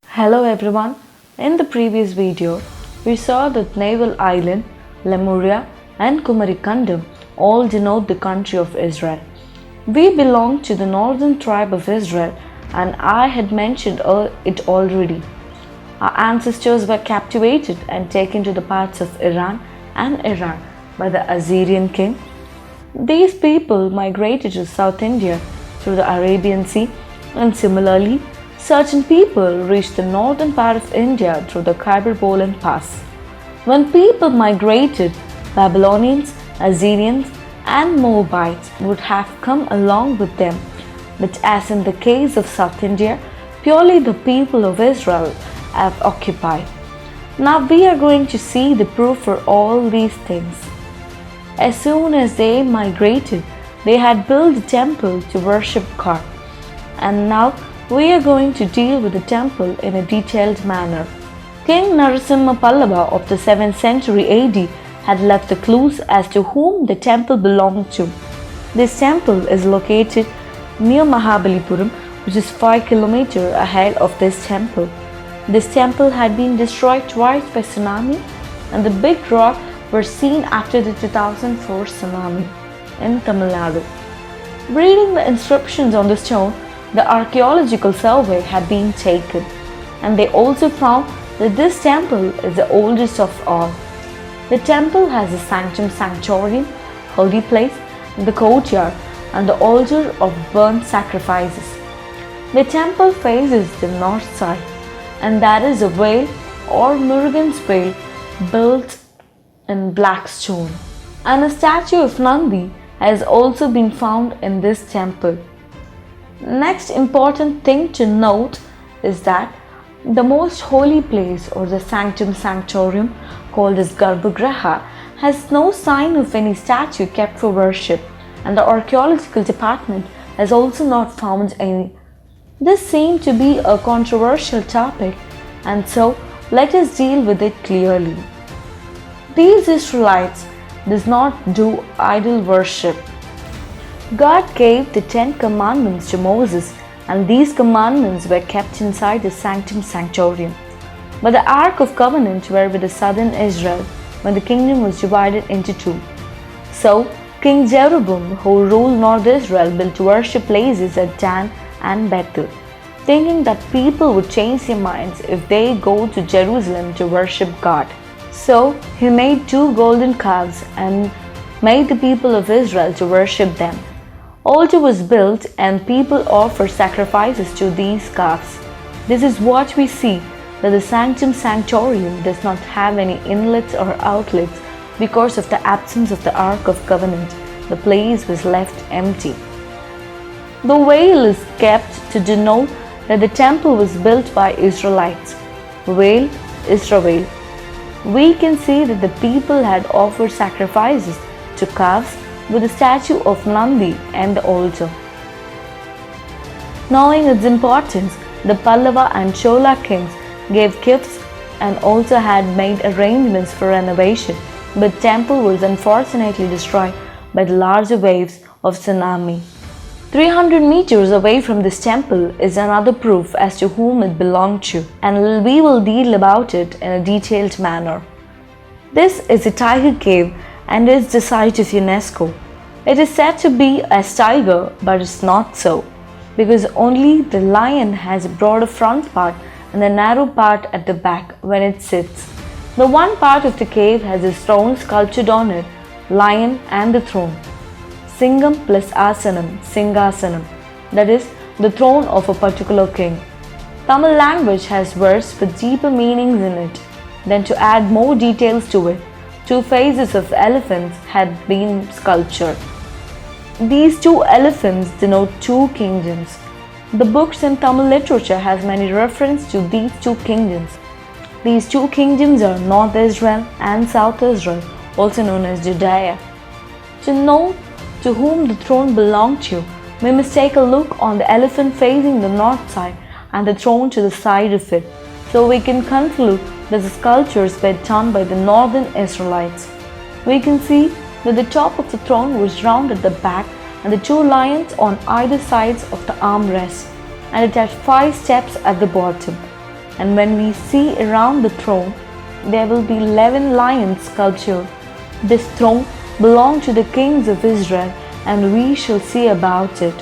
Hello everyone. In the previous video, we saw that Naval Island, Lemuria and Kumarikandam all denote the country of Israel. We belong to the northern tribe of Israel and I had mentioned it already. Our ancestors were captivated and taken to the parts of Iran and Iraq by the Assyrian king. These people migrated to South India through the Arabian Sea, and similarly, certain people reached the northern part of India through the Khyber Pass. When people migrated, Babylonians, Assyrians, and Moabites would have come along with them. But as in the case of South India, purely the people of Israel have occupied. Now we are going to see the proof for all these things. As soon as they migrated, they had built a temple to worship God. And now we are going to deal with the temple in a detailed manner. King Narasimha Pallava of the 7th century AD had left the clues as to whom the temple belonged to. This temple is located near Mahabalipuram, which is 5 km ahead of this temple. This temple had been destroyed twice by tsunami, and the big rock were seen after the 2004 tsunami in Tamil Nadu. Reading the inscriptions on the stone, the archaeological survey had been taken, and they also found that this temple is the oldest of all. The temple has a sanctum sanctorium, holy place, the courtyard, and the altar of burnt sacrifices. The temple faces the north side, and there is a veil or Murugan's veil built in black stone. And a statue of Nandi has also been found in this temple. Next important thing to note is that the most holy place, or the sanctum sanctorium called as Garbhagriha, has no sign of any statue kept for worship, and the archaeological department has also not found any. This seemed to be a controversial topic, and so let us deal with it clearly. These Israelites does not do idol worship. God gave the 10 commandments to Moses, and these commandments were kept inside the sanctum sanctorium. But the Ark of Covenant were with the southern Israel when the kingdom was divided into two. So King Jeroboam, who ruled North Israel, built worship places at Dan and Bethel, thinking that people would change their minds if they go to Jerusalem to worship God. So he made 2 golden calves and made the people of Israel to worship them. Altar was built and people offered sacrifices to these calves. This is what we see, that the sanctum sanctorium does not have any inlets or outlets because of the absence of the Ark of Covenant. The place was left empty. The veil is kept to denote that the temple was built by Israelites. Veil, Israel. We can see that the people had offered sacrifices to calves with the statue of Nandi and the altar. Knowing its importance, the Pallava and Chola kings gave gifts and also had made arrangements for renovation, but the temple was unfortunately destroyed by the larger waves of tsunami. 300 meters away from this temple is another proof as to whom it belonged to, and we will deal about it in a detailed manner. This is a tiger cave and is the site of UNESCO. It is said to be a tiger, but it's not so, because only the lion has a broader front part and a narrow part at the back when it sits. The one part of the cave has a stone sculptured on it, lion and the throne. Singam plus Asanam, Singhasanam, that is, the throne of a particular king. Tamil language has words with deeper meanings in it. Then to add more details to it, 2 faces of elephants had been sculptured. These 2 elephants denote 2 kingdoms. The books in Tamil literature has many references to these 2 kingdoms. These 2 kingdoms are North Israel and South Israel, also known as Judea. To know to whom the throne belonged to, we must take a look on the elephant facing the north side and the throne to the side of it, so we can conclude that the sculptures were done by the northern Israelites. We can see that the top of the throne was round at the back and the 2 lions on either sides of the armrest, and it had 5 steps at the bottom. and when we see around the throne, there will be 11 lions sculptured. This throne belonged to the kings of Israel, and we shall see about it.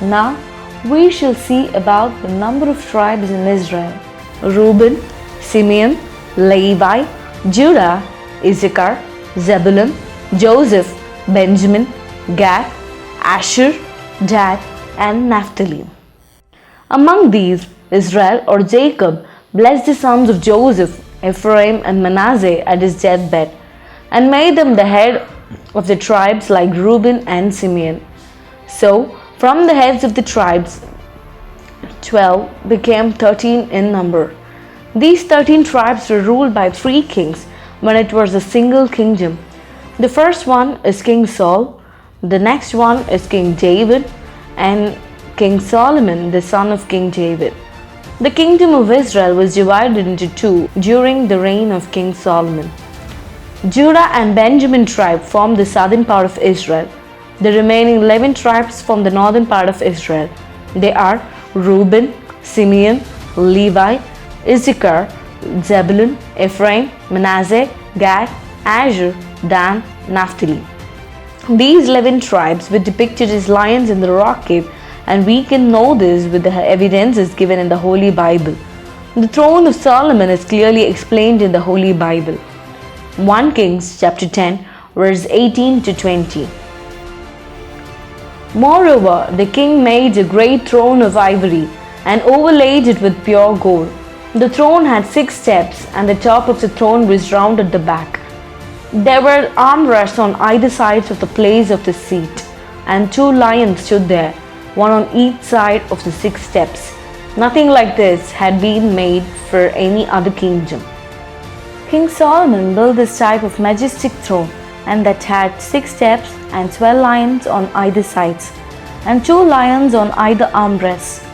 Now, we shall see about the number of tribes in Israel. Reuben, Simeon, Levi, Judah, Issachar, Zebulun, Joseph, Benjamin, Gad, Asher, Dan, and Naphtali. Among these, Israel or Jacob blessed the sons of Joseph, Ephraim and Manasseh at his deathbed, and made them the head of the tribes like Reuben and Simeon. So, from the heads of the tribes, 12 became 13 in number. These 13 tribes were ruled by 3 kings when it was a single kingdom. The first one is King Saul, the next one is King David, and King Solomon, the son of King David. The kingdom of Israel was divided into 2 during the reign of King Solomon. Judah and Benjamin tribe formed the southern part of Israel. The remaining 11 tribes form the northern part of Israel. They are Reuben, Simeon, Levi, Issachar, Zebulun, Ephraim, Manasseh, Gad, Asher, Dan, Naphtali. These 11 tribes were depicted as lions in the rock cave, and we can know this with the evidences given in the Holy Bible. The throne of Solomon is clearly explained in the Holy Bible. 1 Kings chapter 10 verse 18 to 20. Moreover, the king made a great throne of ivory and overlaid it with pure gold. The throne had 6 steps, and the top of the throne was round at the back. There were armrests on either side of the place of the seat, and 2 lions stood there, one on each side of the 6 steps. Nothing like this had been made for any other kingdom. King Solomon built this type of majestic throne, and that had 6 steps and 12 lions on either sides, and 2 lions on either armrests.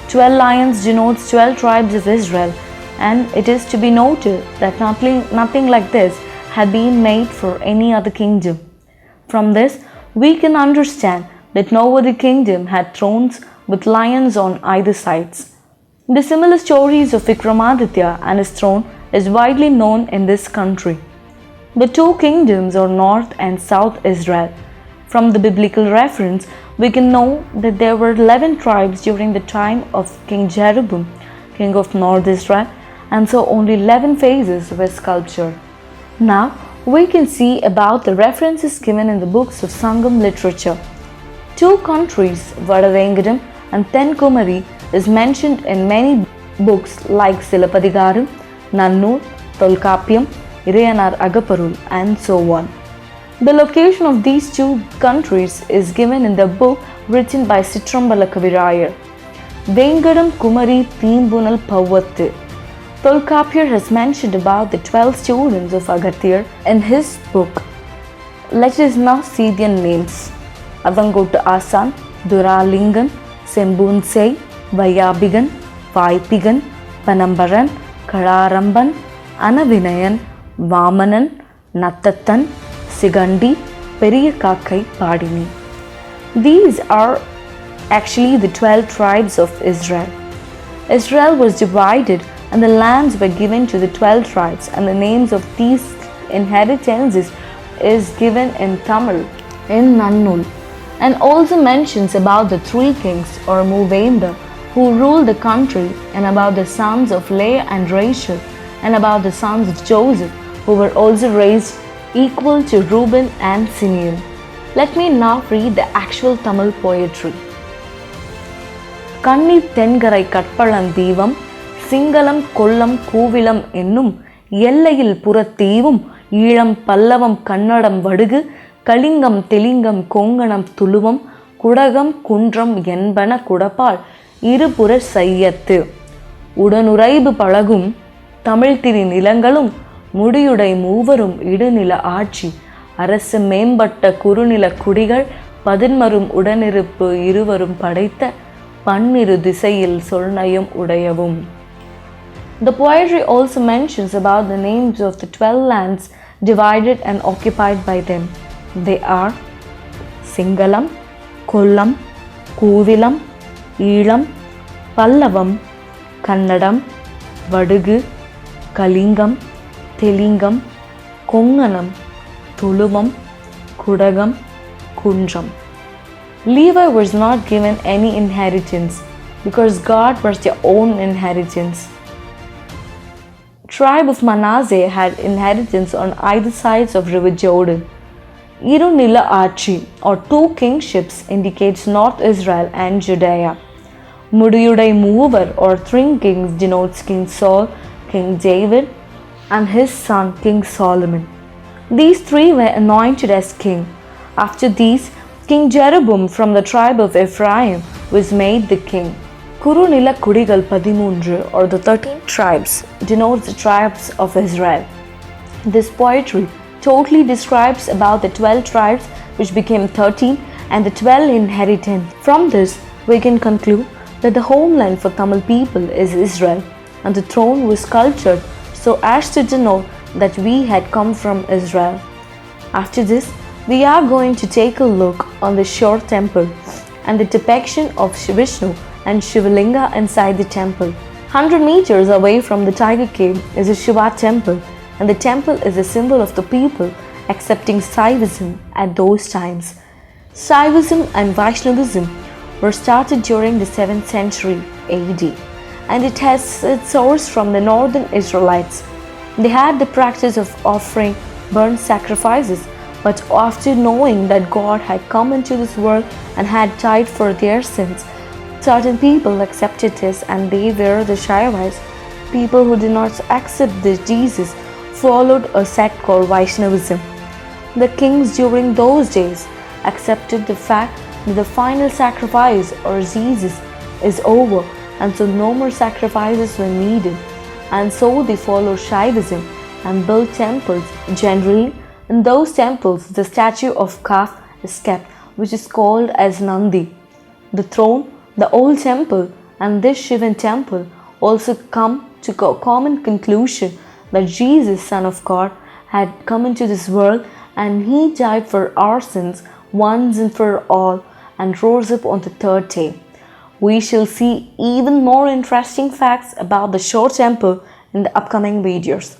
12 lions denotes 12 tribes of Israel, and it is to be noted that nothing like this had been made for any other kingdom. From this, we can understand that no other kingdom had thrones with lions on either sides. The similar stories of Vikramaditya and his throne is widely known in this country. The 2 kingdoms are North and South Israel. From the biblical reference, we can know that there were 11 tribes during the time of King Jeroboam, king of North Israel, and so only 11 faces were sculptured. Now, we can see about the references given in the books of Sangam literature. 2 countries, Vadavengadam and Tenkumari, is mentioned in many books like Silapadigaram, Nannur, Tolkapiyam, Irayanar Agaparul, and so on. The location of these 2 countries is given in the book written by Sitrambala Kavirayar, Vengadam Kumari Theembunal Pavvathu. Tolkapiyar has mentioned about the 12 students of Agathir in his book. Let us now see their names. Adangotu Asan, Duralingan, Sembunsei, Vayabigan, Vaipigan, Panambaran, Kararamban, Anavinayan, Vamanan, Nattattan, Sigandi, Periyakakai, Padini. These are actually the 12 tribes of Israel. Israel was divided and the lands were given to the 12 tribes, and the names of these inheritances is given in Tamil in Nannul, and also mentions about the 3 kings or Movenda who ruled the country, and about the sons of Leah and Rachel, and about the sons of Joseph who were also raised equal to Reuben and Simeon. Let me now read the actual Tamil poetry. Kanni Tengarai Katpalan Devam, Singalam Kollam Kovilam Ennum, Yellayil Puratevum, Ilam Pallavam Kannadam Vadugu, Kalingam Telingam Konganam Tuluvam, Kudagam Kundram Yenbana Kudapal, Irupura Sayyathu, Udanuraibu Palagum, Tamil Tiri Nilangalum, Mudiyudai Moovarum Idanila Archi, Arasa Membatta Kurunila Kudigal, Padinmarum Udaniruppu Iruvarum Padaitha, Panniru Disayil Solnayam Udayavum. The poetry also mentions about the names of the 12 lands divided and occupied by them. They are Singalam, Kollam, Kovilam, Elam, Pallavam, Kannadam, Vadagu, Kalingam, Telingam, Konganam, Tulumam, Kudagam, Kunjam. Levi was not given any inheritance because God was their own inheritance. Tribe of Manasseh had inheritance on either sides of River Jordan. Irunilla Achi or two kingships indicates North Israel and Judea. Mudiyudai Mover or three kings denotes King Saul, King David, and his son King Solomon. These three were anointed as king. After these, King Jeroboam from the tribe of Ephraim was made the king. Kurunila Kudigal Padimundru or the 13 tribes denotes the tribes of Israel. This poetry totally describes about the 12 tribes which became 13 and the 12 inheritance. From this, we can conclude that the homeland for Tamil people is Israel and the throne was sculptured so as to denote that we had come from Israel. After this, we are going to take a look on the Shore temple and the depiction of Vishnu and Shivalinga inside the temple. 100 meters away from the tiger cave is a Shiva temple, and the temple is a symbol of the people accepting Saivism at those times. Saivism and Vaishnavism were started during the 7th century AD, and it has its source from the northern Israelites. They had the practice of offering burnt sacrifices, but after knowing that God had come into this world and had died for their sins, certain people accepted this and they were the Shaivites. People who did not accept this Jesus followed a sect called Vaishnavism. The kings during those days accepted the fact that the final sacrifice or Jesus is over and so no more sacrifices were needed, and so they followed Shaivism and built temples. Generally, in those temples, the statue of calf is kept, which is called as Nandi. The throne, the old temple, and this Shivan temple also come to a common conclusion that Jesus, Son of God, had come into this world and He died for our sins once and for all and rose up on the third day. We shall see even more interesting facts about the Shore temple in the upcoming videos.